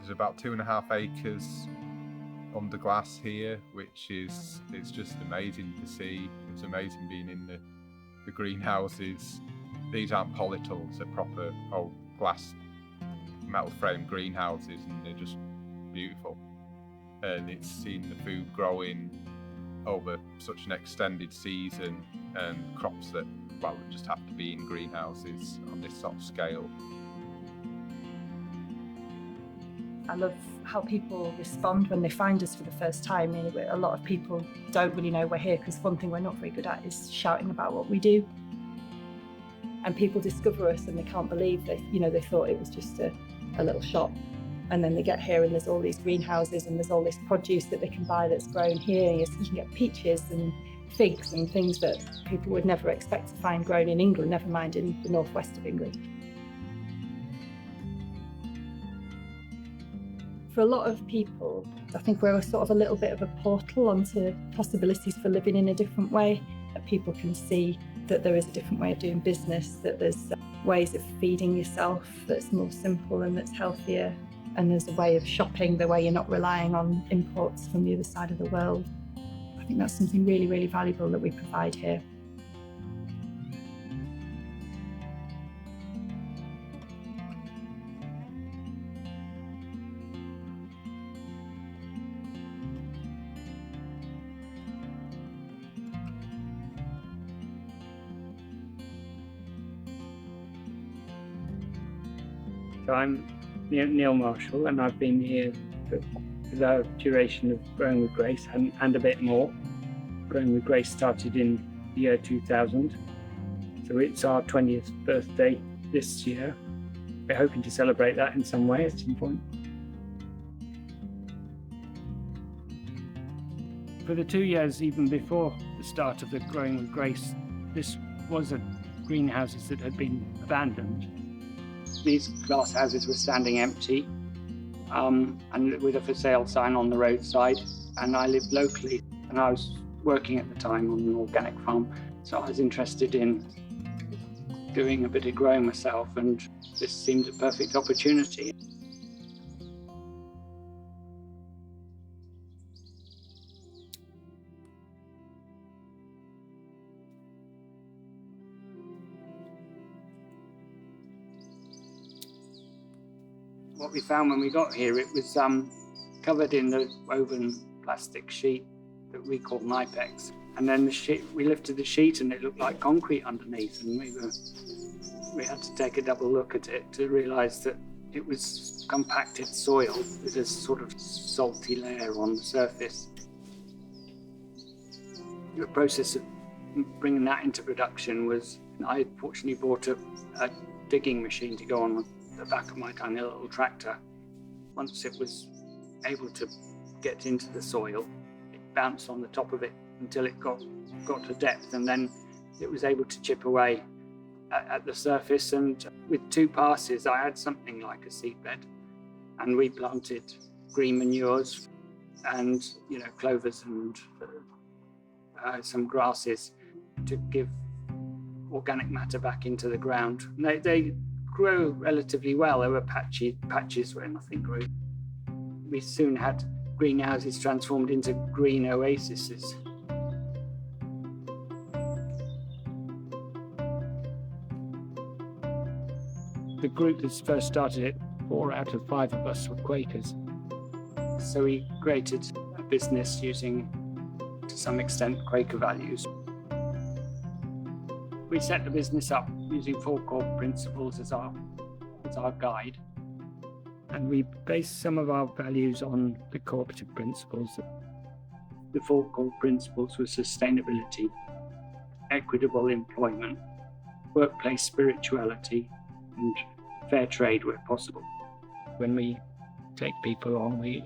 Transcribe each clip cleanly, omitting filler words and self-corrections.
There's about 2.5 acres under glass here, it's just amazing to see. It's amazing being in the greenhouses. These aren't polytools, they're proper old glass metal frame greenhouses, and they're just beautiful. And it's seeing the food growing over such an extended season, and crops that, well, just have to be in greenhouses on this sort of scale. I love how people respond when they find us for the first time. A lot of people don't really know we're here, because one thing we're not very good at is shouting about what we do. And people discover us and they can't believe that, they thought it was just a little shop. And then they get here and there's all these greenhouses and there's all this produce that they can buy that's grown here. You can get peaches and figs and things that people would never expect to find grown in England, never mind in the northwest of England. For a lot of people, I think we're sort of a little bit of a portal onto possibilities for living in a different way, that people can see that there is a different way of doing business, that there's ways of feeding yourself that's more simple and that's healthier, and there's a way of shopping, the way you're not relying on imports from the other side of the world. I think that's something really, really valuable that we provide here. So I'm Neil Marshall, and I've been here for the duration of Growing with Grace and a bit more. Growing with Grace started in the year 2000, so it's our 20th birthday this year. We're hoping to celebrate that in some way at some point. For the 2 years even before the start of the Growing with Grace, this was a greenhouses that had been abandoned. These glass houses were standing empty, and with a for sale sign on the roadside. And I lived locally, and I was working at the time on an organic farm, so I was interested in doing a bit of growing myself, and this seemed a perfect opportunity. What we found when we got here, it was covered in the woven plastic sheet that we call Nipex. And then we lifted the sheet and it looked like concrete underneath, and we had to take a double look at it to realise that it was compacted soil with a sort of salty layer on the surface. The process of bringing that into production was, I fortunately bought a digging machine to go on the back of my tiny little tractor. Once it was able to get into the soil, it bounced on the top of it until it got to depth, and then it was able to chip away at the surface. And with 2 passes, I had something like a seedbed, and we planted green manures and clovers and some grasses to give organic matter back into the ground. And they grew relatively well. There were patches where nothing grew. We soon had greenhouses transformed into green oases. The group that first started it, 4 out of 5 of us were Quakers. So we created a business using, to some extent, Quaker values. We set the business up using 4 core principles as our guide. And we base some of our values on the cooperative principles. The 4 core principles were sustainability, equitable employment, workplace spirituality, and fair trade where possible. When we take people on, we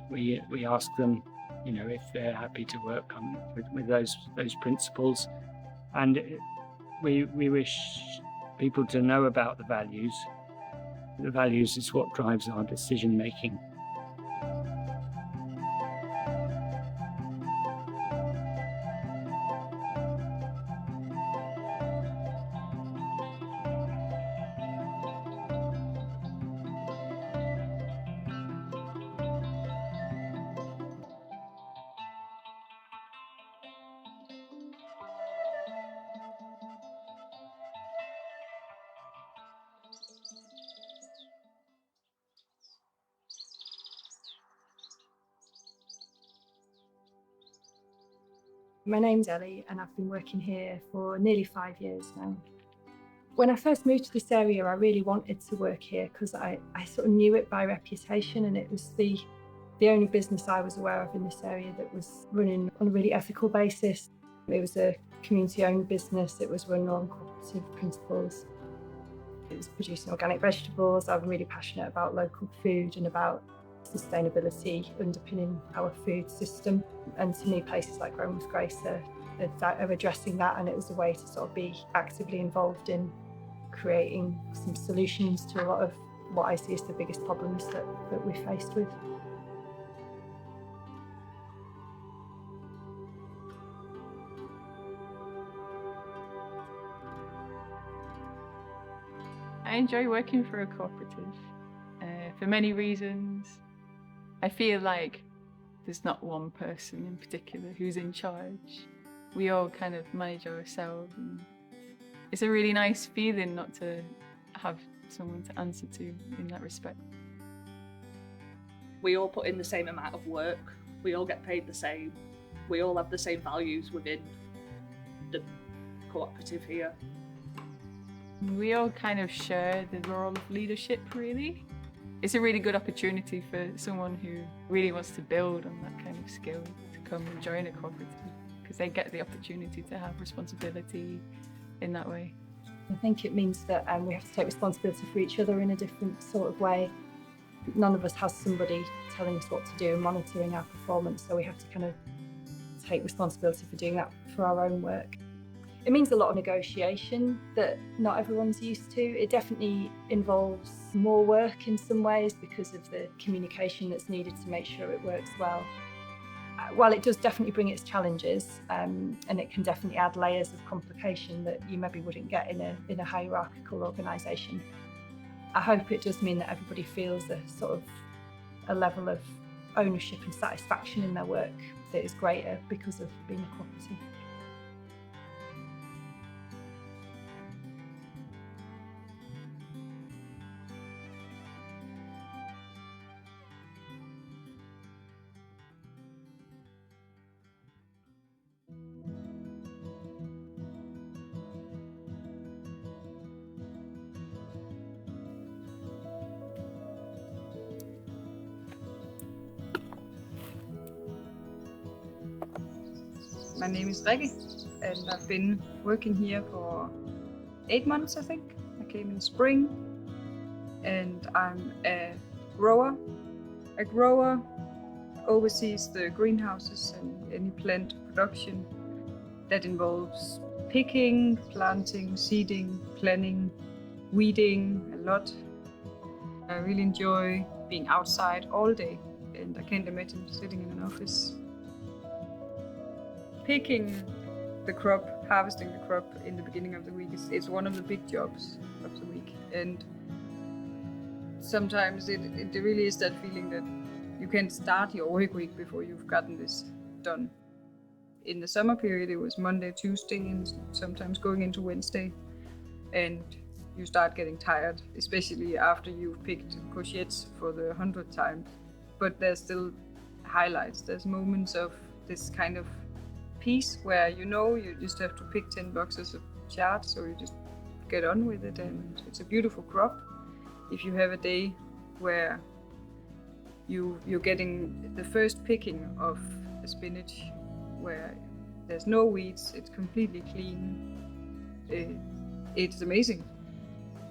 ask them, if they're happy to work with those principles. And we wish people to know about the values. The values is what drives our decision making. My name's Ellie and I've been working here for nearly 5 years now. When I first moved to this area, I really wanted to work here because I sort of knew it by reputation, and it was the only business I was aware of in this area that was running on a really ethical basis. It was a community-owned business. It was run on cooperative principles. It was producing organic vegetables. I'm really passionate about local food and about sustainability underpinning our food system. And to me, places like Growing with Grace are addressing that, and it was a way to sort of be actively involved in creating some solutions to a lot of what I see as the biggest problems that we're faced with. I enjoy working for a cooperative for many reasons. I feel like there's not one person in particular who's in charge. We all kind of manage ourselves, and it's a really nice feeling not to have someone to answer to in that respect. We all put in the same amount of work, we all get paid the same, we all have the same values within the cooperative here. We all kind of share the role of leadership, really. It's a really good opportunity for someone who really wants to build on that kind of skill to come and join a cooperative, because they get the opportunity to have responsibility in that way. I think it means that we have to take responsibility for each other in a different sort of way. None of us has somebody telling us what to do and monitoring our performance, so we have to kind of take responsibility for doing that for our own work. It means a lot of negotiation that not everyone's used to. It definitely involves more work in some ways because of the communication that's needed to make sure it works well. While it does definitely bring its challenges, and it can definitely add layers of complication that you maybe wouldn't get in a hierarchical organisation, I hope it does mean that everybody feels a sort of a level of ownership and satisfaction in their work that is greater because of being a cooperative. My name is Becky, and I've been working here for 8 months, I think. I came in spring, and I'm a grower. A grower oversees the greenhouses and any plant production that involves picking, planting, seeding, planning, weeding a lot. I really enjoy being outside all day, and I can't imagine sitting in an office. Picking the crop, harvesting the crop in the beginning of the week is one of the big jobs of the week. And sometimes it really is that feeling that you can't start your work week before you've gotten this done. In the summer period, it was Monday, Tuesday, and sometimes going into Wednesday. And you start getting tired, especially after you've picked courgettes for the 100th time. But there's still highlights. There's moments of this kind of peace where you just have to pick 10 boxes of chard, so you just get on with it, and it's a beautiful crop. If you have a day where you're getting the first picking of a spinach where there's no weeds, it's completely clean, it's amazing.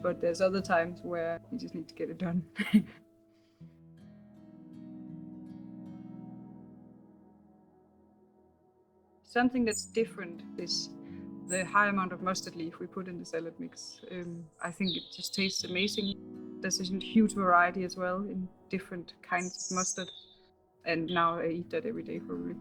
But there's other times where you just need to get it done. Something that's different is the high amount of mustard leaf we put in the salad mix. I think it just tastes amazing. There's a huge variety as well in different kinds of mustard. And now I eat that every day probably.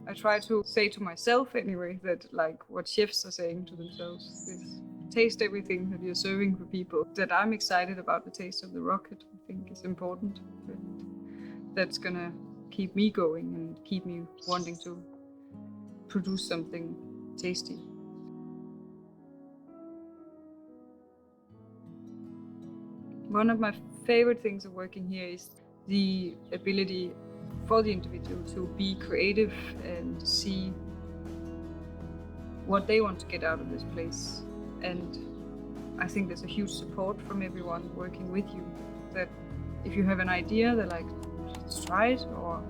I try to say to myself anyway that like what chefs are saying to themselves is taste everything that you're serving for people. That I'm excited about the taste of the rocket, I think is important. And that's gonna keep me going and keep me wanting to produce something tasty. One of my favorite things of working here is the ability for the individual to be creative and see what they want to get out of this place. And I think there's a huge support from everyone working with you, that if you have an idea, they're like, let's try it, or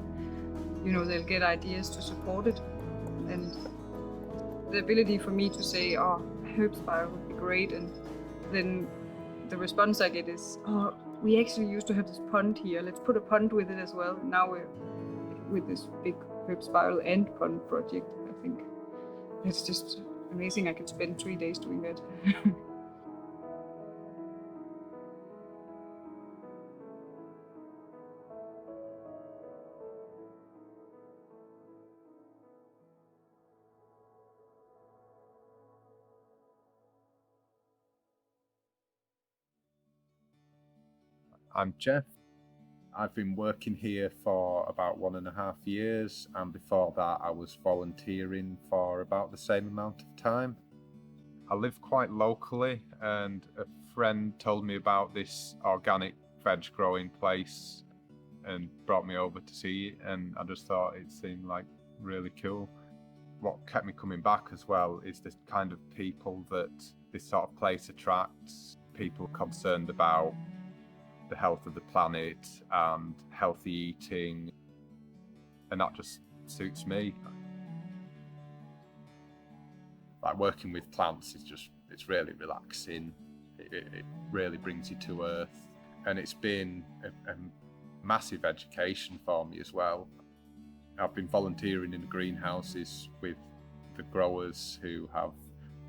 they'll get ideas to support it. And the ability for me to say, oh, herb spiral would be great, and then the response I get is, oh, we actually used to have this pond here, let's put a pond with it as well. Now we're with this big herb spiral and pond project. I think it's just amazing. I could spend 3 days doing that. I'm Jeff. I've been working here for about 1.5 years, and before that I was volunteering for about the same amount of time. I live quite locally, and a friend told me about this organic veg growing place and brought me over to see it, and I just thought it seemed like really cool. What kept me coming back as well is the kind of people that this sort of place attracts, people concerned about the health of the planet and healthy eating, and that just suits me. Like, working with plants it's really relaxing. It really brings you to earth, and it's been a massive education for me as well. I've been volunteering in the greenhouses with the growers who have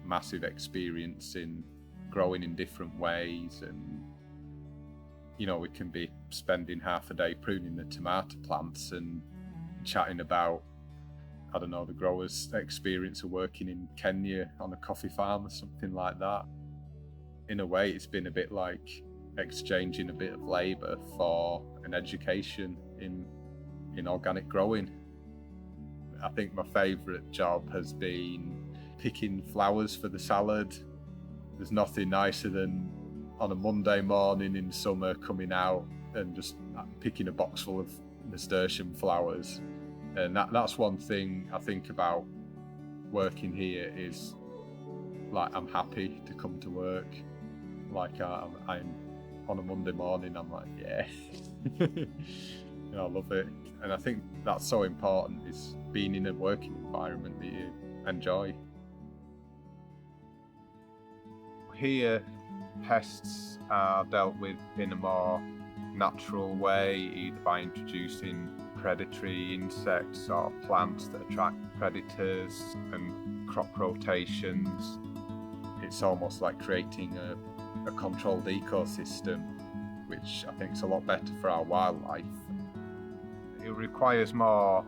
massive experience in growing in different ways, and we can be spending half a day pruning the tomato plants and chatting about, I don't know, the growers' experience of working in Kenya on a coffee farm or something like that. In a way, it's been a bit like exchanging a bit of labour for an education in organic growing. I think my favourite job has been picking flowers for the salad. There's nothing nicer than on a Monday morning in summer coming out and just picking a box full of nasturtium flowers. And that's one thing I think about working here, is like, I'm happy to come to work. Like, I'm on a Monday morning, I'm like, yeah. I love it. And I think that's so important, is being in a working environment that you enjoy. Here, pests are dealt with in a more natural way, either by introducing predatory insects or plants that attract predators, and crop rotations. It's almost like creating a controlled ecosystem, which I think is a lot better for our wildlife. It requires more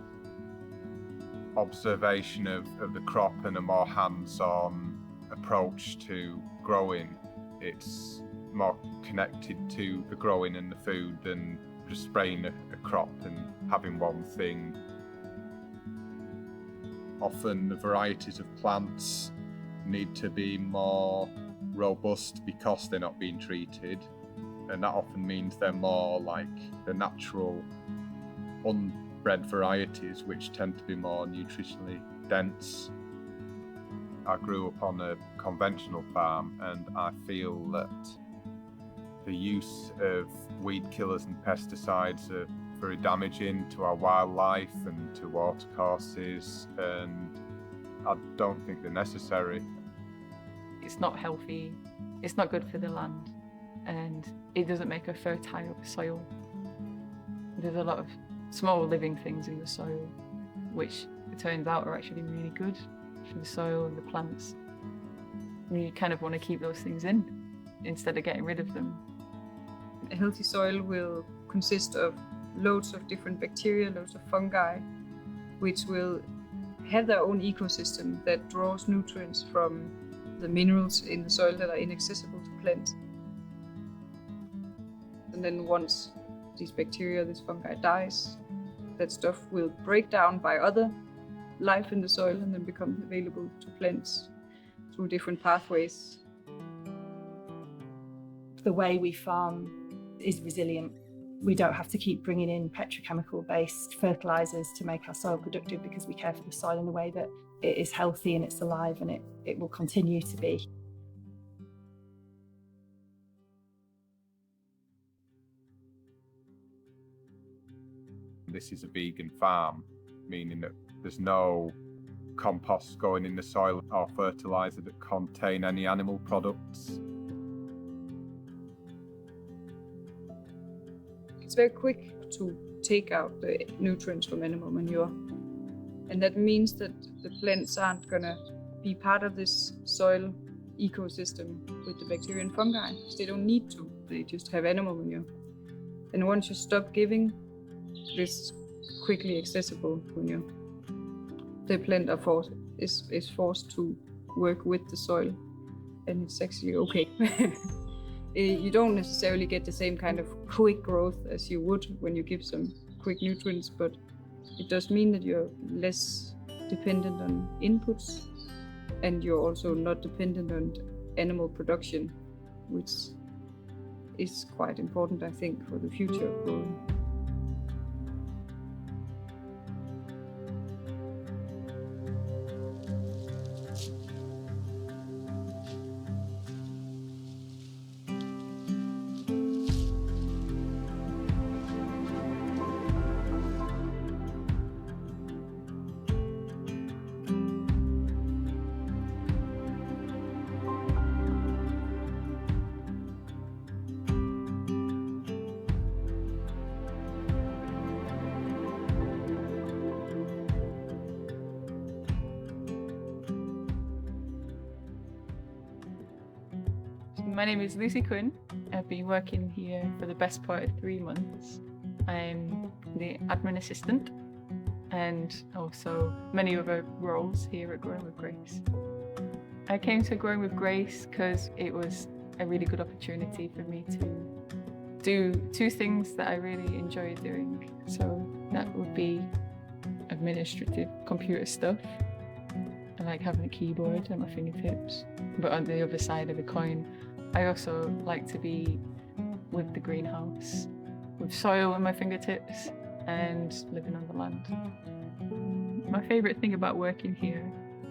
observation of the crop and a more hands-on approach to growing. It's more connected to the growing and the food than just spraying a crop and having one thing. Often the varieties of plants need to be more robust because they're not being treated, and that often means they're more like the natural unbred varieties, which tend to be more nutritionally dense. I grew up on a conventional farm, and I feel that the use of weed killers and pesticides are very damaging to our wildlife and to watercourses, and I don't think they're necessary. It's not healthy, it's not good for the land, and it doesn't make a fertile soil. There's a lot of small living things in the soil, which it turns out are actually really good for the soil and the plants. And you kind of want to keep those things in instead of getting rid of them. A healthy soil will consist of loads of different bacteria, loads of fungi, which will have their own ecosystem that draws nutrients from the minerals in the soil that are inaccessible to plants. And then once these bacteria, this fungi dies, that stuff will break down by other life in the soil and then become available to plants through different pathways. The way we farm is resilient. we don't have to keep bringing in petrochemical-based fertilizers to make our soil productive, because we care for the soil in a way that it is healthy and it's alive, and it will continue to be. This is a vegan farm, meaning that there's no compost going in the soil or fertilizer that contain any animal products. It's very quick to take out the nutrients from animal manure. And that means that the plants aren't gonna be part of this soil ecosystem with the bacteria and fungi, because they don't need to. They just have animal manure. And once you stop giving this quickly accessible manure, the plant is forced to work with the soil, and it's actually okay. You don't necessarily get the same kind of quick growth as you would when you give some quick nutrients, but it does mean that you're less dependent on inputs, and you're also not dependent on animal production, which is quite important, I think, for the future of growing. My name is Lucy Quinn. I've been working here for the best part of 3 months. I'm the admin assistant and also many other roles here at Growing with Grace. I came to Growing with Grace because it was a really good opportunity for me to do 2 things that I really enjoy doing. So that would be administrative computer stuff. I like having a keyboard at my fingertips. But on the other side of the coin, I also like to be with the greenhouse, with soil at my fingertips and living on the land. My favourite thing about working here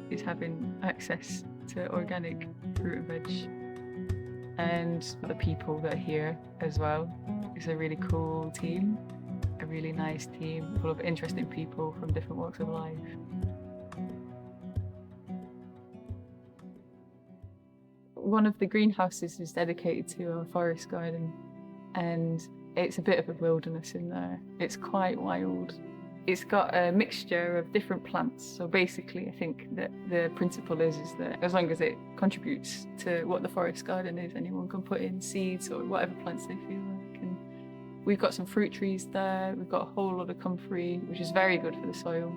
is having access to organic fruit and veg, and the people that are here as well. It's a really cool team, a really nice team full of interesting people from different walks of life. One of the greenhouses is dedicated to our forest garden, and it's a bit of a wilderness in there. It's quite wild. It's got a mixture of different plants. So basically, I think that the principle is that as long as it contributes to what the forest garden is, anyone can put in seeds or whatever plants they feel like. And we've got some fruit trees there. We've got a whole lot of comfrey, which is very good for the soil.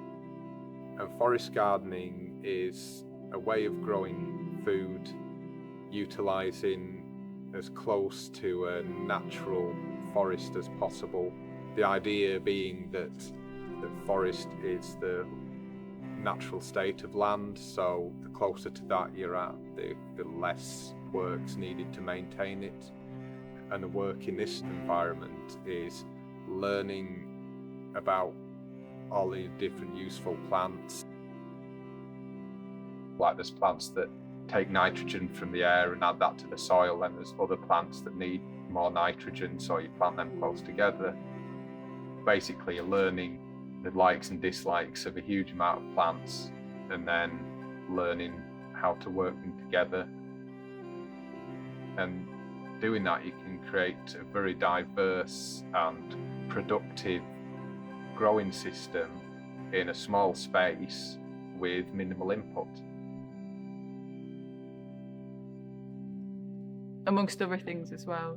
And forest gardening is a way of growing food, utilising as close to a natural forest as possible. The idea being that forest is the natural state of land, so the closer to that you're at, the less work's needed to maintain it. And the work in this environment is learning about all the different useful plants. Like there's plants that take nitrogen from the air and add that to the soil, and there's other plants that need more nitrogen, so you plant them close together. Basically, you're learning the likes and dislikes of a huge amount of plants, and then learning how to work them together. And doing that, you can create a very diverse and productive growing system in a small space with minimal input. Amongst other things as well,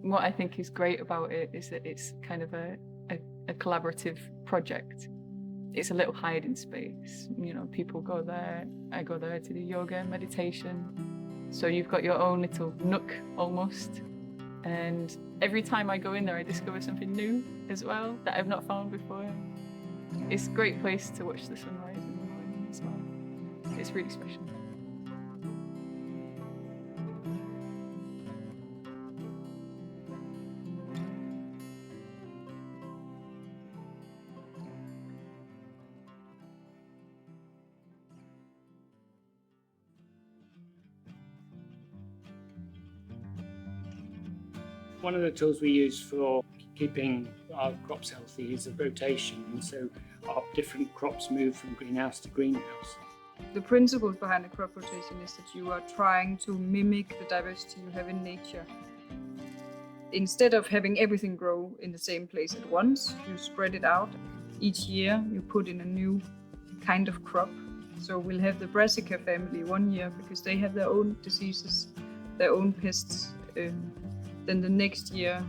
what I think is great about it is that it's kind of a collaborative project. It's a little hiding space. You know, people go there, I go there to do yoga and meditation. So you've got your own little nook almost. And every time I go in there, I discover something new as well that I've not found before. It's a great place to watch the sunrise in the morning as well. It's really special. One of the tools we use for keeping our crops healthy is a rotation, and so our different crops move from greenhouse to greenhouse. The principle behind the crop rotation is that you are trying to mimic the diversity you have in nature. Instead of having everything grow in the same place at once, you spread it out. Each year you put in a new kind of crop. So we'll have the Brassica family one year because they have their own diseases, their own pests. Then the next year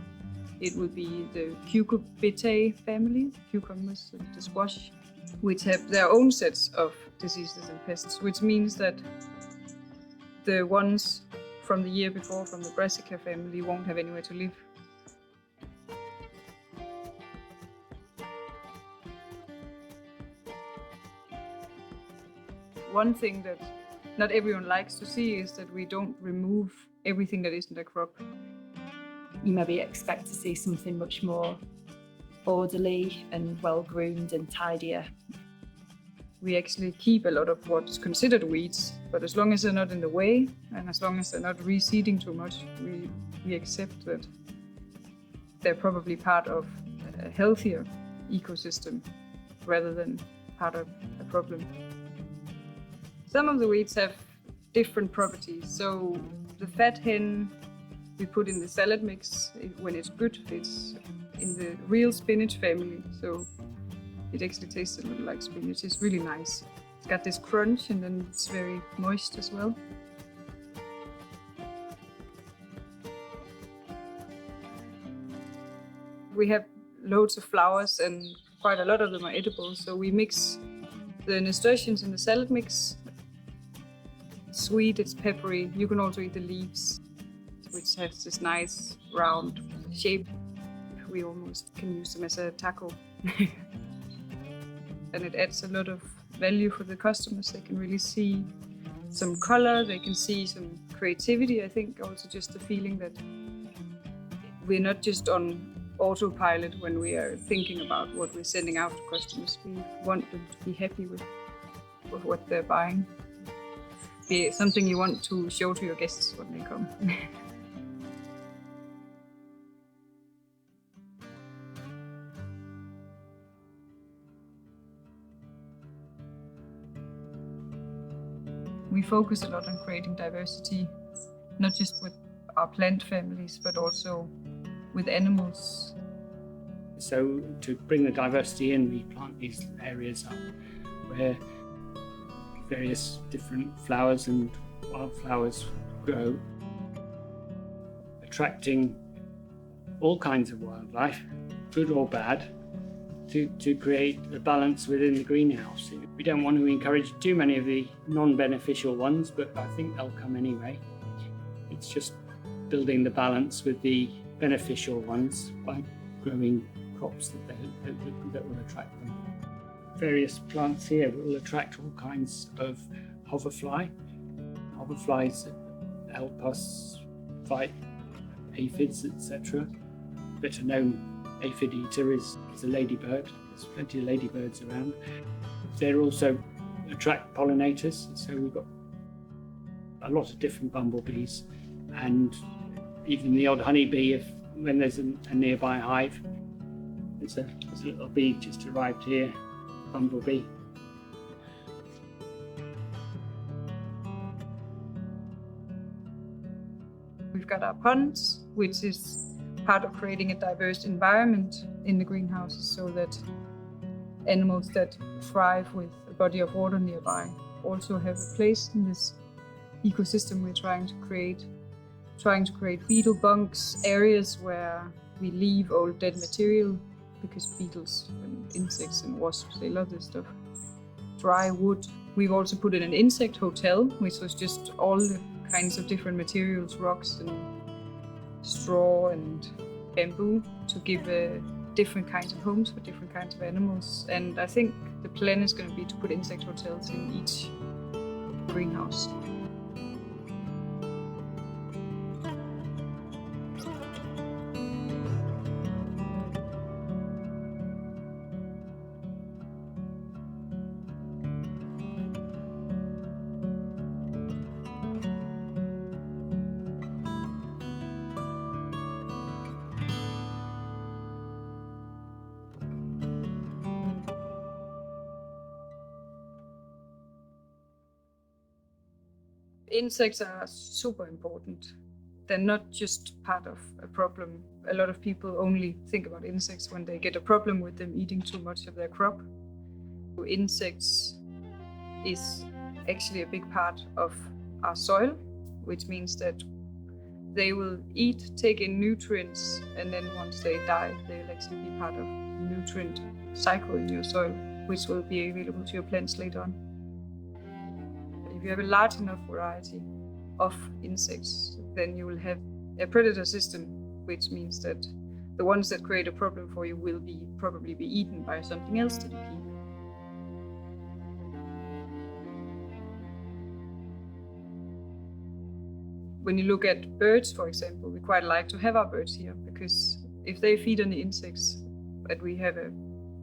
it will be the Cucurbitaceae family, cucumbers and the squash, which have their own sets of diseases and pests, which means that the ones from the year before from the Brassica family won't have anywhere to live. One thing that not everyone likes to see is that we don't remove everything that isn't a crop. You maybe expect to see something much more orderly and well-groomed and tidier. We actually keep a lot of what's considered weeds, but as long as they're not in the way and as long as they're not reseeding too much, we accept that they're probably part of a healthier ecosystem rather than part of a problem. Some of the weeds have different properties. So the fat hen we put in the salad mix, when it's good, it's in the real spinach family. So it actually tastes a little like spinach. It's really nice. It's got this crunch and then it's very moist as well. We have loads of flowers and quite a lot of them are edible. So we mix the nasturtiums in the salad mix. It's sweet, it's peppery. You can also eat the leaves, which has this nice round shape. We almost can use them as a taco. And it adds a lot of value for the customers. They can really see some color, they can see some creativity. I think also just the feeling that we're not just on autopilot when we are thinking about what we're sending out to customers. We want them to be happy with what they're buying. Be something you want to show to your guests when they come. We focus a lot on creating diversity, not just with our plant families, but also with animals. So to bring the diversity in, we plant these areas up where various different flowers and wildflowers grow, attracting all kinds of wildlife, good or bad, to create a balance within the greenhouse. We don't want to encourage too many of the non-beneficial ones, but I think they'll come anyway. It's just building the balance with the beneficial ones by growing crops that will attract them. Various plants here will attract all kinds of hoverfly. Hoverflies help us fight aphids, etc. Better known aphid eater is a ladybird. There's plenty of ladybirds around. They also attract pollinators, so we've got a lot of different bumblebees, and even the odd honeybee when there's a nearby hive. There's a little bee just arrived here, bumblebee. We've got our ponds, which is part of creating a diverse environment in the greenhouses so that animals that thrive with a body of water nearby also have a place in this ecosystem we're trying to create. Trying to create beetle bunks, areas where we leave old dead material, because beetles and insects and wasps, they love this stuff. Dry wood. We've also put in an insect hotel, which was just all the kinds of different materials, rocks and straw and bamboo, to give different kinds of homes for different kinds of animals. And I think the plan is going to be to put insect hotels in each greenhouse. Insects are super important. They're not just part of a problem. A lot of people only think about insects when they get a problem with them eating too much of their crop. Insects is actually a big part of our soil, which means that they will eat, take in nutrients, and then once they die, they'll actually be part of the nutrient cycle in your soil, which will be available to your plants later on. If you have a large enough variety of insects, then you will have a predator system, which means that the ones that create a problem for you will probably be eaten by something else that you keep. When you look at birds, for example, we quite like to have our birds here because if they feed on the insects, but we have a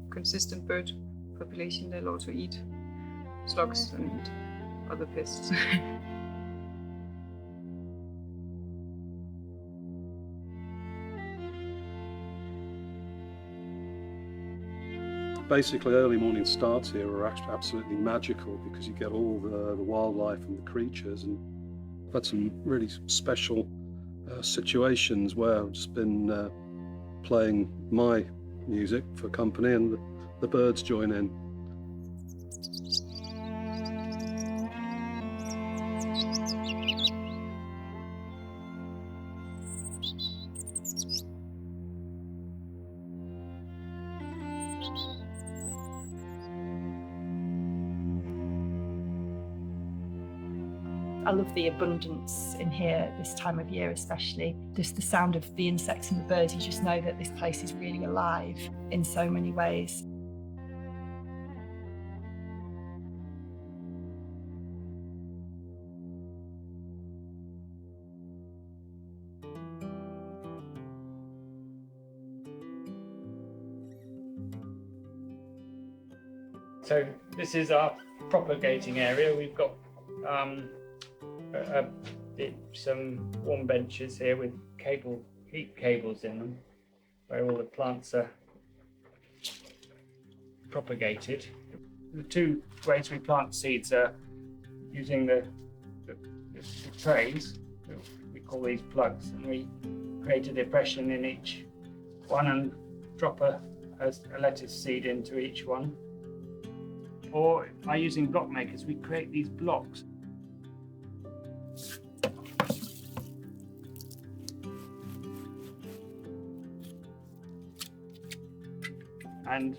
consistent bird population, they'll also eat slugs and other pests. Basically, early morning starts here are actually absolutely magical because you get all the wildlife and the creatures, and I've had some really special situations where I've just been playing my music for company and the birds join in. I love the abundance in here this time of year, especially. Just the sound of the insects and the birds, you just know that this place is really alive in so many ways. So this is our propagating area. We've got some warm benches here with heat cables in them, where all the plants are propagated. The two ways we plant seeds are using the trays. We call these plugs, and we create a depression in each one and drop a lettuce seed into each one. Or by using block makers, we create these blocks. And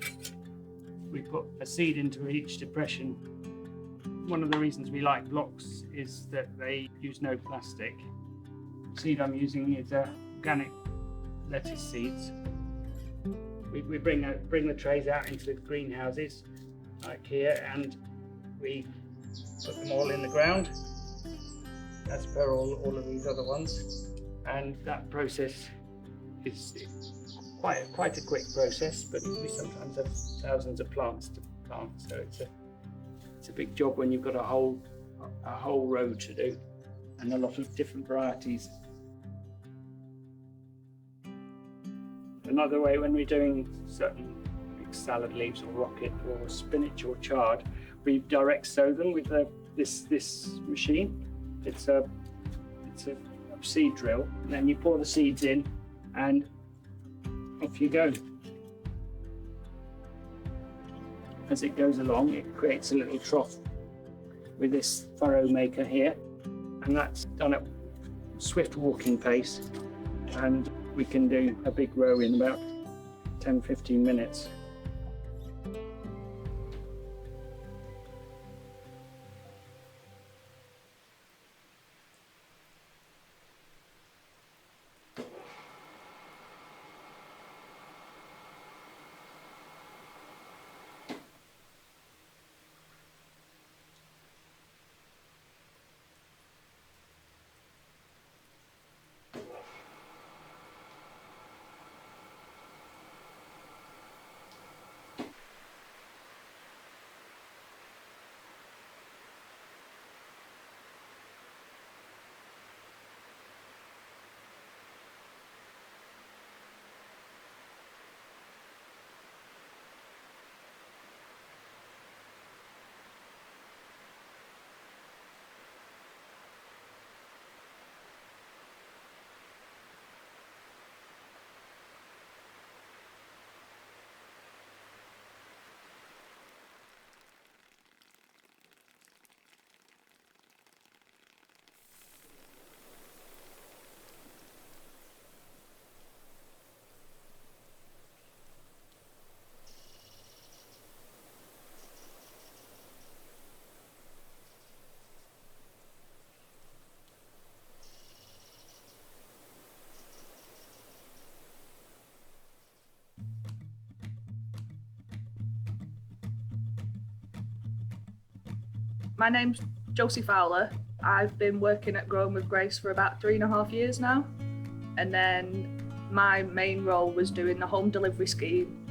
we put a seed into each depression. One of the reasons we like blocks is that they use no plastic. The seed I'm using is organic lettuce seeds. We bring the trays out into the greenhouses, like here, and we put them all in the ground, as per all of these other ones. And that process is quite a quick process, but we sometimes have thousands of plants to plant, so it's a big job when you've got a whole row to do and a lot of different varieties. Another way, when we're doing certain salad leaves or rocket or spinach or chard, we direct sow them with this machine. It's a seed drill, and then you pour the seeds in and off you go. As it goes along, it creates a little trough with this furrow maker here, and that's done at swift walking pace, and we can do a big row in about 10-15 minutes. My name's Josie Fowler. I've been working at Growing with Grace for about 3.5 years now. And then my main role was doing the home delivery scheme,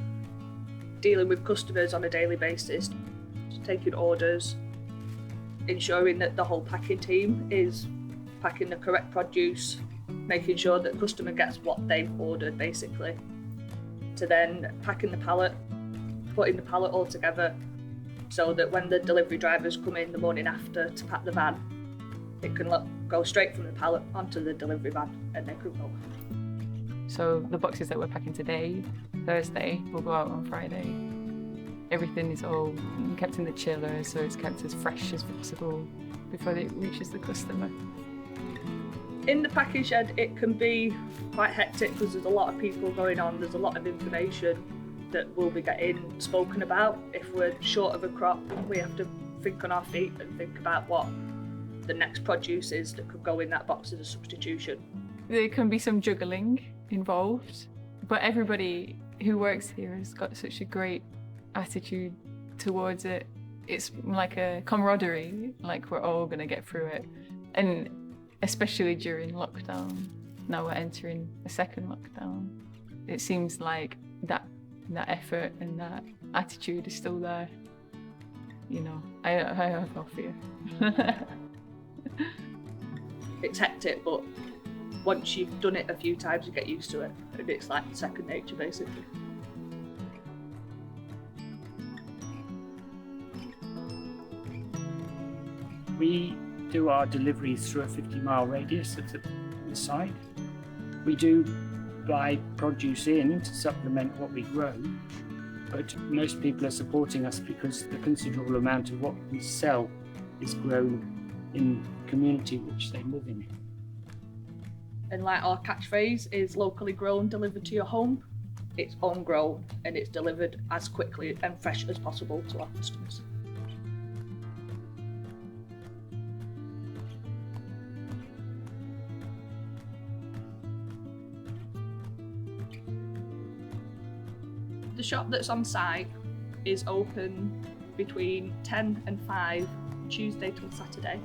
dealing with customers on a daily basis, taking orders, ensuring that the whole packing team is packing the correct produce, making sure that the customer gets what they've ordered basically, to then packing the pallet, putting the pallet all together so that when the delivery drivers come in the morning after to pack the van, it can go straight from the pallet onto the delivery van and they can go. So the boxes that we're packing today, Thursday, will go out on Friday. Everything is all kept in the chiller, so it's kept as fresh as possible before it reaches the customer. In the packing shed, it can be quite hectic because there's a lot of people going on, there's a lot of information that we'll be getting spoken about. If we're short of a crop, we have to think on our feet and think about what the next produce is that could go in that box as a substitution. There can be some juggling involved, but everybody who works here has got such a great attitude towards it. It's like a camaraderie, like we're all going to get through it. And especially during lockdown, now we're entering a second lockdown, it seems like that effort and that attitude is still there. You know, I have no fear. It's hectic, but once you've done it a few times, you get used to it, and it's like second nature basically. We do our deliveries through a 50-mile radius of the site. We do buy produce in to supplement what we grow, but most people are supporting us because the considerable amount of what we sell is grown in the community which they live in. And like our catchphrase is locally grown, delivered to your home. It's homegrown and it's delivered as quickly and fresh as possible to our customers. The shop that's on site is open between 10 and 5, Tuesday till Saturday.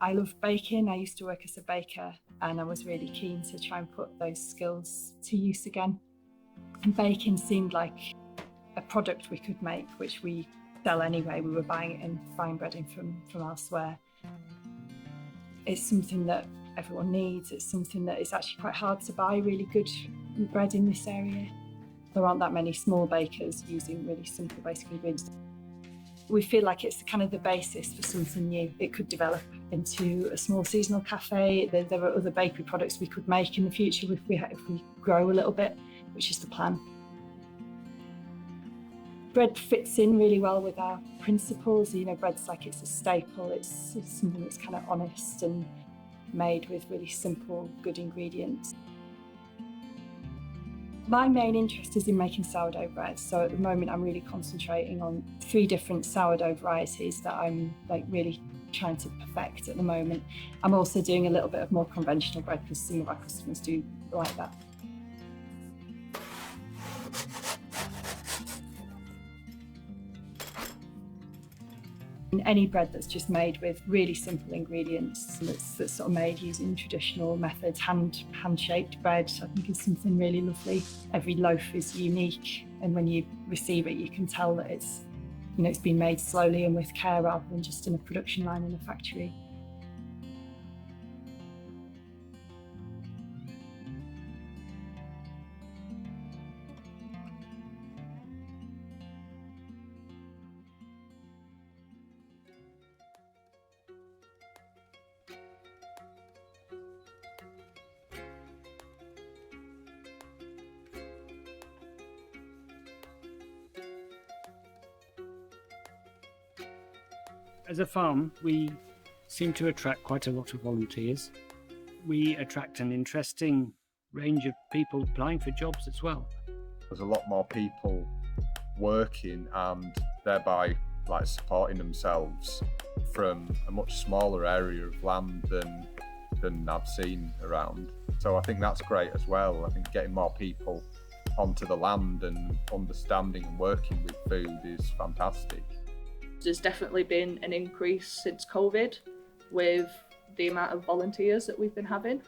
I love baking. I used to work as a baker and I was really keen to try and put those skills to use again. And baking seemed like a product we could make, which we sell anyway. We were buying it in fine bread in from elsewhere. It's something that everyone needs. It's something that is actually quite hard to buy really good bread in this area. There aren't that many small bakers using really simple basic ingredients. We feel like it's kind of the basis for something new. It could develop into a small seasonal cafe. There are other bakery products we could make in the future if we grow a little bit, which is the plan. Bread fits in really well with our principles. You know, bread's like it's a staple. It's something that's kind of honest and made with really simple, good ingredients. My main interest is in making sourdough bread. So at the moment, I'm really concentrating on 3 different sourdough varieties that I'm really trying to perfect at the moment. I'm also doing a little bit of more conventional bread because some of our customers do like that. Any bread that's just made with really simple ingredients, that's sort of made using traditional methods, hand-shaped bread, I think is something really lovely. Every loaf is unique, and when you receive it, you can tell that it's been made slowly and with care rather than just in a production line in a factory. As a farm, we seem to attract quite a lot of volunteers. we attract an interesting range of people applying for jobs as well. There's a lot more people working and thereby like supporting themselves from a much smaller area of land than I've seen around. So I think that's great as well. I think getting more people onto the land and understanding and working with food is fantastic. There's definitely been an increase since COVID with the amount of volunteers that we've been having.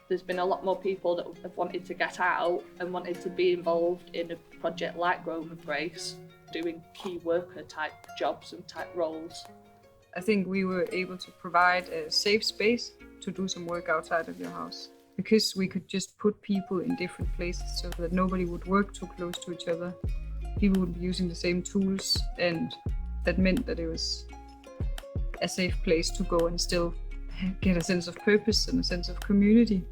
There's been a lot more people that have wanted to get out and wanted to be involved in a project like Growing with Grace, doing key worker type jobs and type roles. I think we were able to provide a safe space to do some work outside of your house, because we could just put people in different places so that nobody would work too close to each other. People would be using the same tools, and that meant that it was a safe place to go and still get a sense of purpose and a sense of community.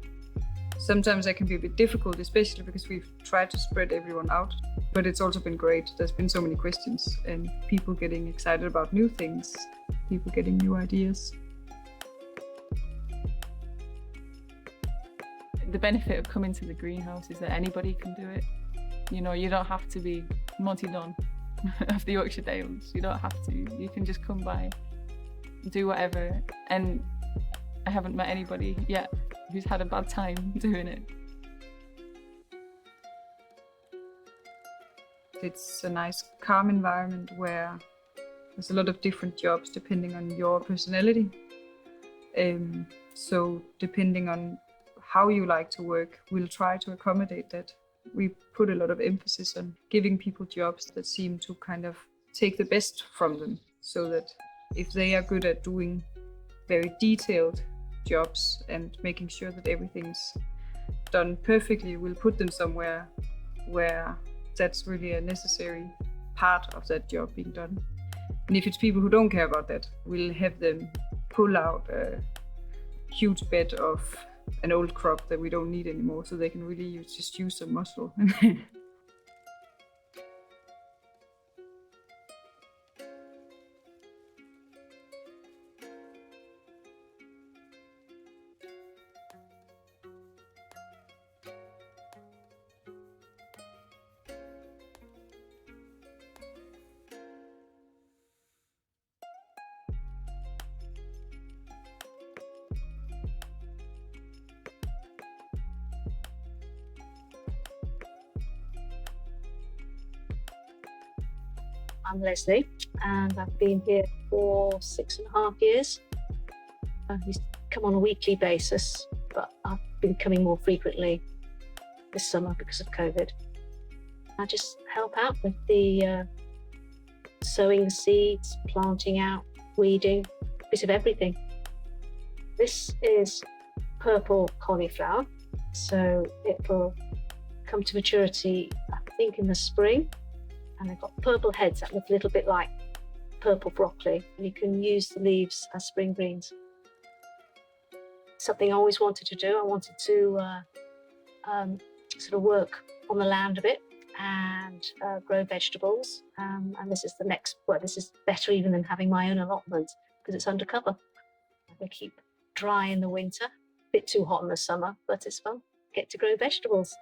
Sometimes that can be a bit difficult, especially because we've tried to spread everyone out, but it's also been great. There's been so many questions and people getting excited about new things, people getting new ideas. The benefit of coming to the greenhouse is that anybody can do it. You know, you don't have to be Monty Don of the Yorkshire Dales. You don't have to. You can just come by, do whatever. And I haven't met anybody yet who's had a bad time doing it. It's a nice, calm environment where there's a lot of different jobs depending on your personality. So depending on how you like to work, we'll try to accommodate that. We put a lot of emphasis on giving people jobs that seem to kind of take the best from them, so that if they are good at doing very detailed jobs and making sure that everything's done perfectly, we'll put them somewhere where that's really a necessary part of that job being done. And if it's people who don't care about that, we'll have them pull out a huge bed of an old crop that we don't need anymore, so they can really just use some muscle. I'm Leslie, and I've been here for 6.5 years. I used to come on a weekly basis, but I've been coming more frequently this summer because of COVID. I just help out with the sowing the seeds, planting out, weeding, a bit of everything. This is purple cauliflower, so it'll come to maturity, I think, in the spring. And they've got purple heads that look a little bit like purple broccoli. And you can use the leaves as spring greens. Something I always wanted to do. I wanted to sort of work on the land a bit and grow vegetables. And this is the next, well, this is better even than having my own allotment because it's undercover. They keep dry in the winter, a bit too hot in the summer, but it's fun. Get to grow vegetables.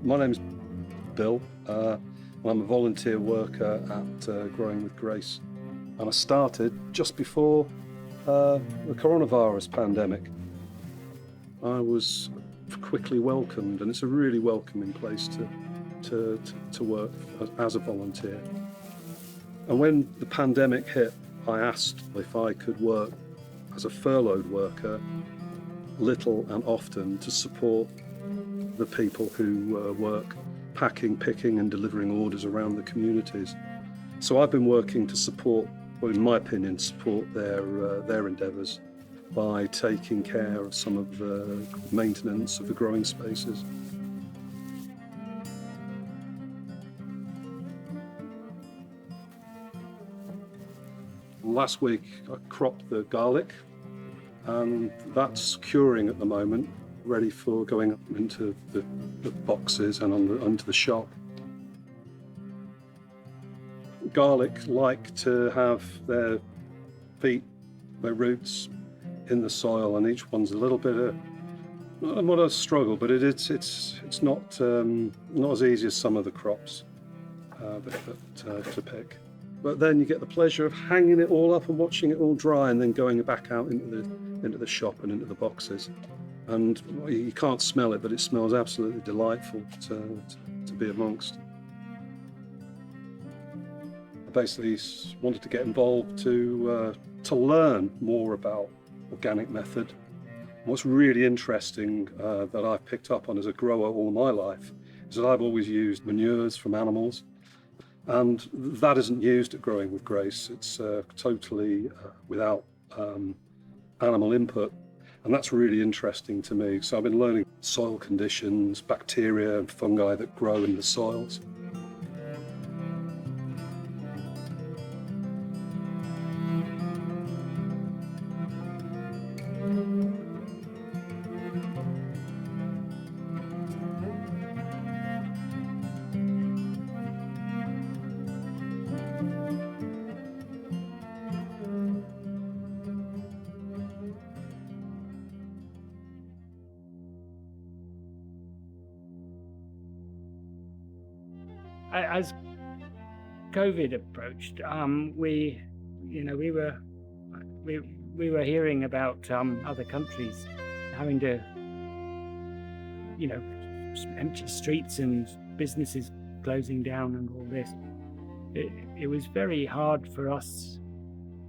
My name's Bill. I'm a volunteer worker at Growing with Grace, and I started just before the coronavirus pandemic. I was quickly welcomed, and it's a really welcoming place to work as a volunteer. And when the pandemic hit, I asked if I could work as a furloughed worker, little and often, to support the people who work packing, picking and delivering orders around the communities. So I've been working to support, well, in my opinion, support their endeavours by taking care of some of the maintenance of the growing spaces. Last week I cropped the garlic and that's curing at the moment, ready for going up into the boxes and onto the shop. Garlic like to have their feet, their roots in the soil, and each one's a little bit of not a struggle, but it's not as easy as some of the crops to pick. But then you get the pleasure of hanging it all up and watching it all dry, and then going back out into the shop and into the boxes. And you can't smell it, but it smells absolutely delightful to be amongst. I basically wanted to get involved to learn more about organic method. What's really interesting that I've picked up on as a grower all my life is that I've always used manures from animals, and that isn't used at Growing with Grace. It's totally without animal input, and that's really interesting to me. So I've been learning soil conditions, bacteria and fungi that grow in the soils. As COVID approached, we were hearing about other countries having to, empty streets and businesses closing down and all this. It was very hard for us,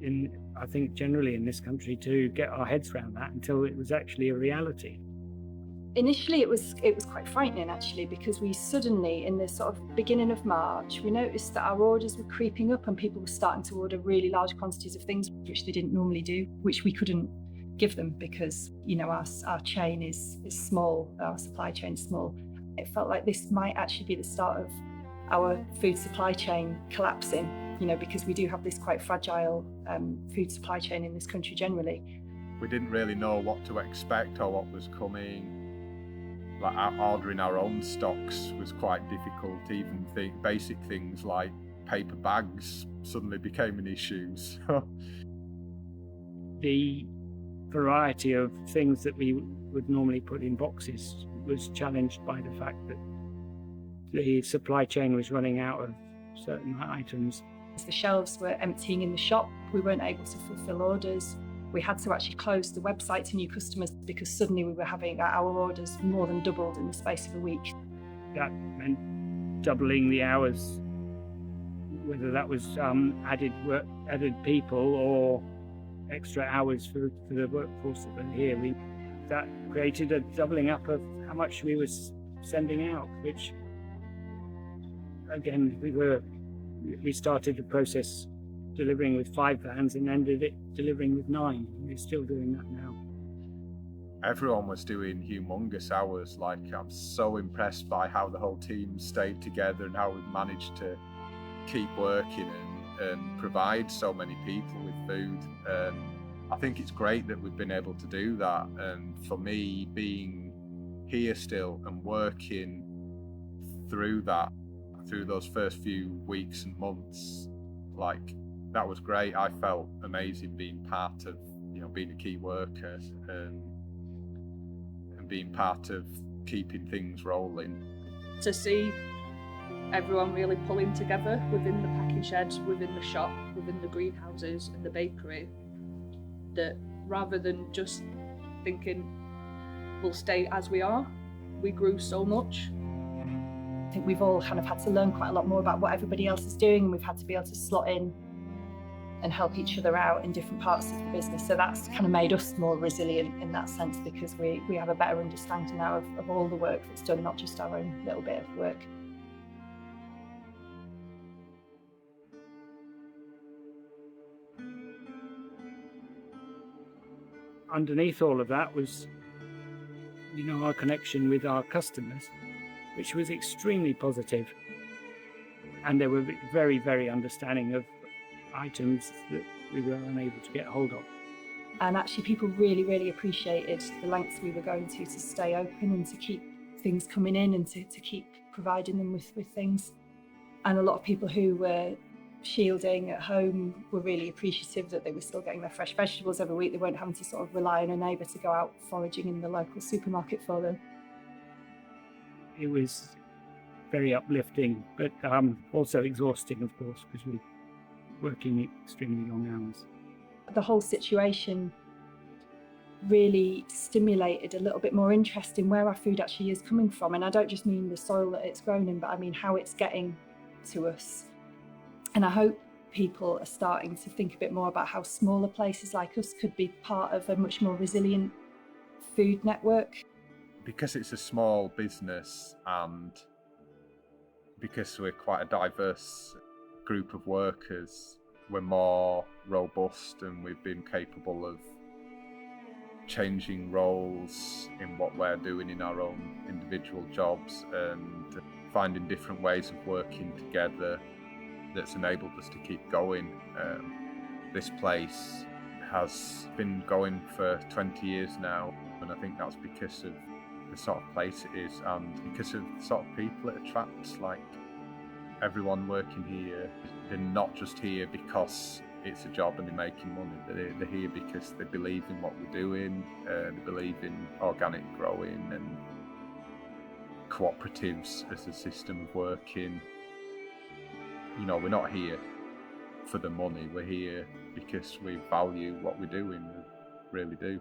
I think generally in this country, to get our heads around that until it was actually a reality. Initially, it was quite frightening actually, because we suddenly, in the sort of beginning of March, we noticed that our orders were creeping up and people were starting to order really large quantities of things which they didn't normally do, which we couldn't give them because our chain is small, our supply chain is small. It felt like this might actually be the start of our food supply chain collapsing, because we do have this quite fragile food supply chain in this country generally. We didn't really know what to expect or what was coming. Like ordering our own stocks was quite difficult. Even basic things like paper bags suddenly became an issue. The variety of things that we would normally put in boxes was challenged by the fact that the supply chain was running out of certain items. As the shelves were emptying in the shop, we weren't able to fulfill orders. We had to actually close the website to new customers because suddenly we were having our orders more than doubled in the space of a week. That meant doubling the hours, whether that was added people or extra hours for the workforce that were here. That created a doubling up of how much we were sending out, which again, we started the process delivering with 5 vans and ended it delivering with 9. We're still doing that now. Everyone was doing humongous hours. Like, I'm so impressed by how the whole team stayed together and how we've managed to keep working and provide so many people with food. I think it's great that we've been able to do that. And for me, being here still and working through those first few weeks and months, like, that was great. I felt amazing being part of, being a key worker and being part of keeping things rolling. To see everyone really pulling together within the packing sheds, within the shop, within the greenhouses and the bakery, that rather than just thinking we'll stay as we are, we grew so much. I think we've all kind of had to learn quite a lot more about what everybody else is doing, and we've had to be able to slot in and help each other out in different parts of the business. So that's kind of made us more resilient in that sense, because we have a better understanding now of all the work that's done, not just our own little bit of work. Underneath all of that was, our connection with our customers, which was extremely positive. And they were very, very understanding of items that we were unable to get hold of. And actually people really, really appreciated the lengths we were going to stay open and to keep things coming in and to keep providing them with things. And a lot of people who were shielding at home were really appreciative that they were still getting their fresh vegetables every week. They weren't having to sort of rely on a neighbour to go out foraging in the local supermarket for them. It was very uplifting, but also exhausting, of course, because we're working extremely long hours. The whole situation really stimulated a little bit more interest in where our food actually is coming from. And I don't just mean the soil that it's grown in, but I mean how it's getting to us. And I hope people are starting to think a bit more about how smaller places like us could be part of a much more resilient food network. Because it's a small business and because we're quite a diverse group of workers, we're more robust and we've been capable of changing roles in what we're doing in our own individual jobs and finding different ways of working together that's enabled us to keep going. This place has been going for 20 years now, and I think that's because of the sort of place it is and because of the sort of people it attracts. Like, everyone working here, they're not just here because it's a job and they're making money. They're here because they believe in what we're doing, they believe in organic growing and cooperatives as a system of working. You know, we're not here for the money, we're here because we value what we're doing, we really do.